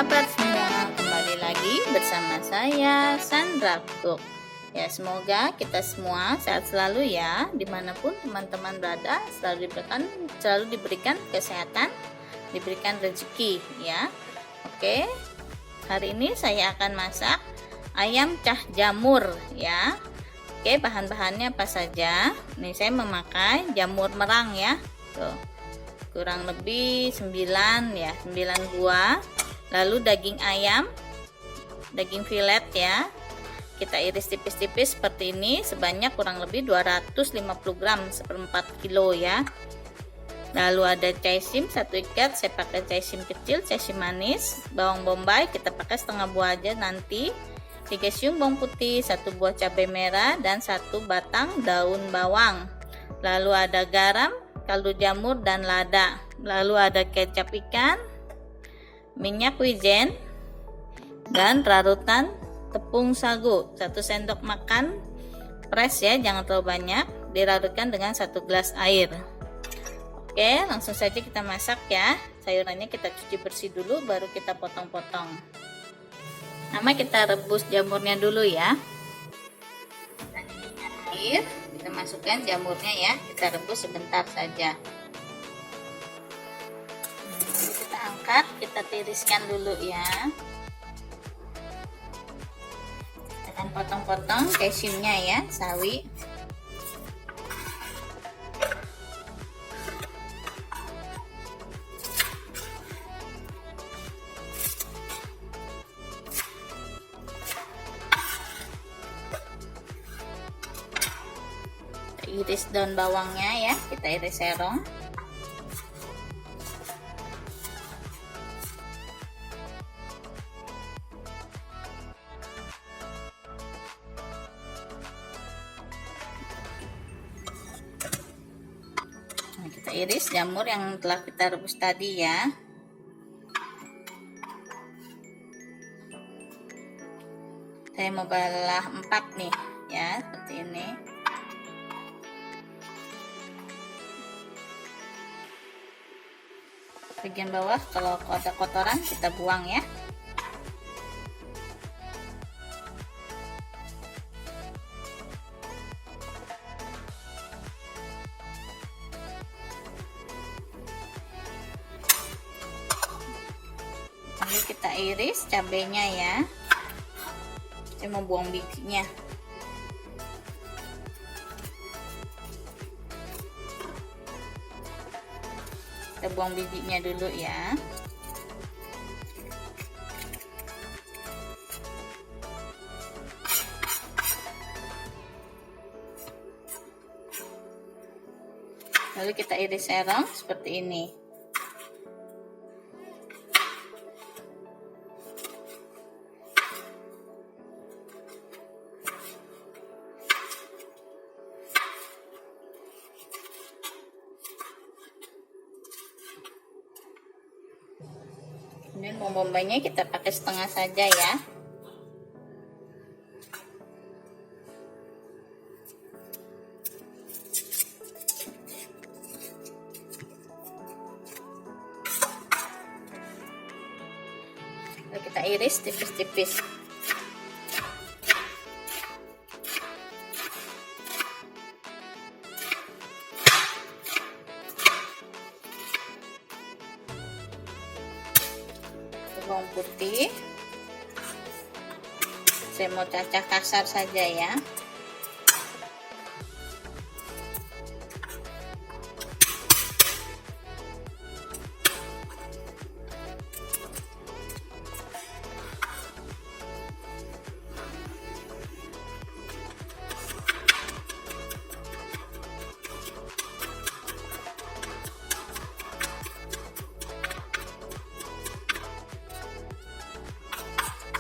sahabat semua, kembali lagi bersama saya Sandra Cook. Ya, semoga kita semua sehat selalu ya, dimanapun teman-teman berada, selalu diberikan kesehatan, diberikan rezeki ya. Oke, hari ini saya akan masak ayam cah jamur ya. Oke, bahan-bahannya apa saja? Nih saya memakai jamur merang ya. Tuh. Kurang lebih 9 buah. Lalu daging ayam, daging filet ya, kita iris tipis-tipis seperti ini, sebanyak kurang lebih 250 gram, 1/4 kilo ya. Lalu ada caisim 1 ikat, saya pakai caisim kecil, caisim manis. Bawang bombay kita pakai setengah buah aja nanti. 3 siung bawang putih, 1 buah cabai merah, dan 1 batang daun bawang. Lalu ada garam, kaldu jamur, dan lada. Lalu ada kecap ikan, minyak wijen, dan larutan tepung sagu 1 sendok makan fresh ya, jangan terlalu banyak, dilarutkan dengan 1 gelas air. Oke, langsung saja kita masak ya. Sayurannya kita cuci bersih dulu, baru kita potong-potong. Pertama kita rebus jamurnya dulu ya. Kita didihkan air, kita masukkan jamurnya ya, kita rebus sebentar saja. Kita angkat, kita tiriskan dulu ya. Kita akan potong-potong caisimnya ya, sawi. Kita iris daun bawangnya ya, kita iris serong. Kita iris jamur yang telah kita rebus tadi ya. Saya mau belah 4 nih ya, seperti ini. Bagian bawah kalau ada kotoran kita buang ya. Lalu kita iris cabenya ya. Saya mau buang bijinya. Kita buang bijinya dulu ya. Lalu kita iris serong seperti ini. Kemudian bawang bombaynya kita pakai setengah saja ya. Lalu kita iris tipis-tipis. Bawang putih saya mau cacah kasar saja ya.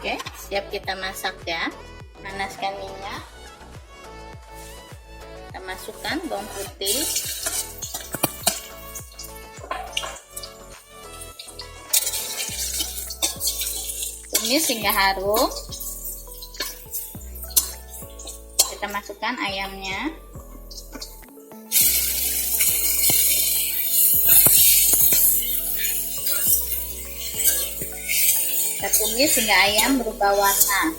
Oke, siap kita masak ya. Panaskan minyak. Kita masukkan bawang putih. Tumis hingga harum. Kita masukkan ayamnya. tumis hingga ayam berubah warna.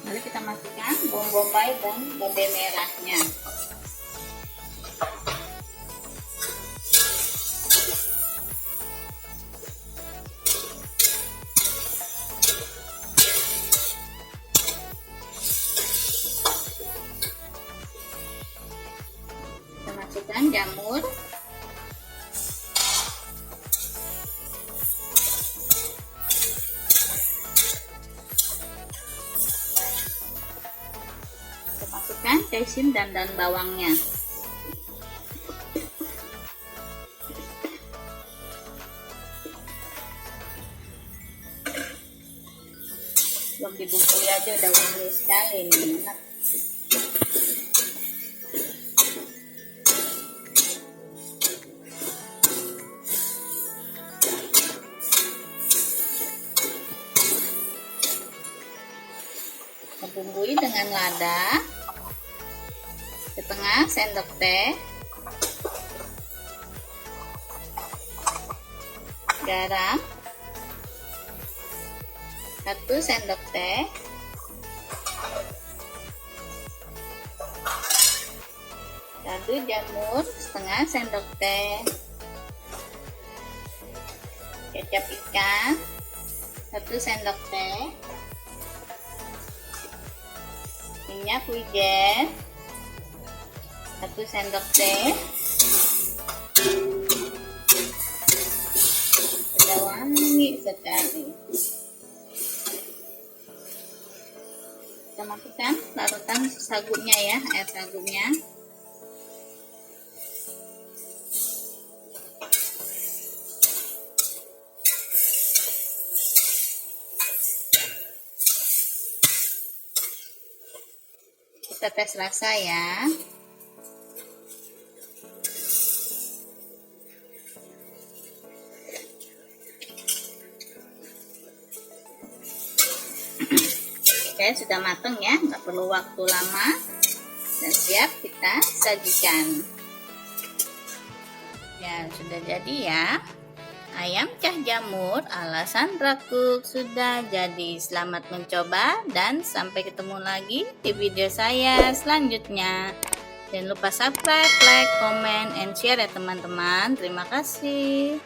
Lalu kita masukkan bawang bombay dan cabai merahnya. Kita masukkan jamur, kita masukkan caisim dan daun bawangnya. Belum dibumbui aja udah wangi sekali nih, enak. Bumbui dengan lada, setengah sendok teh garam, 1 sendok teh kaldu jamur, setengah sendok teh kecap ikan, 1 sendok teh minyak wijen, 1 sendok teh. Sudah wangi sekali. Kita masukkan larutan sagunya ya, air sagunya. Kita tes rasa ya. Oke, sudah matang ya, nggak perlu waktu lama dan siap kita sajikan. Ya, sudah jadi ya. Ayam cah jamur ala Sandra Cook sudah jadi. Selamat mencoba dan sampai ketemu lagi di video saya selanjutnya. Jangan lupa subscribe, like, comment, and share ya teman-teman. Terima kasih.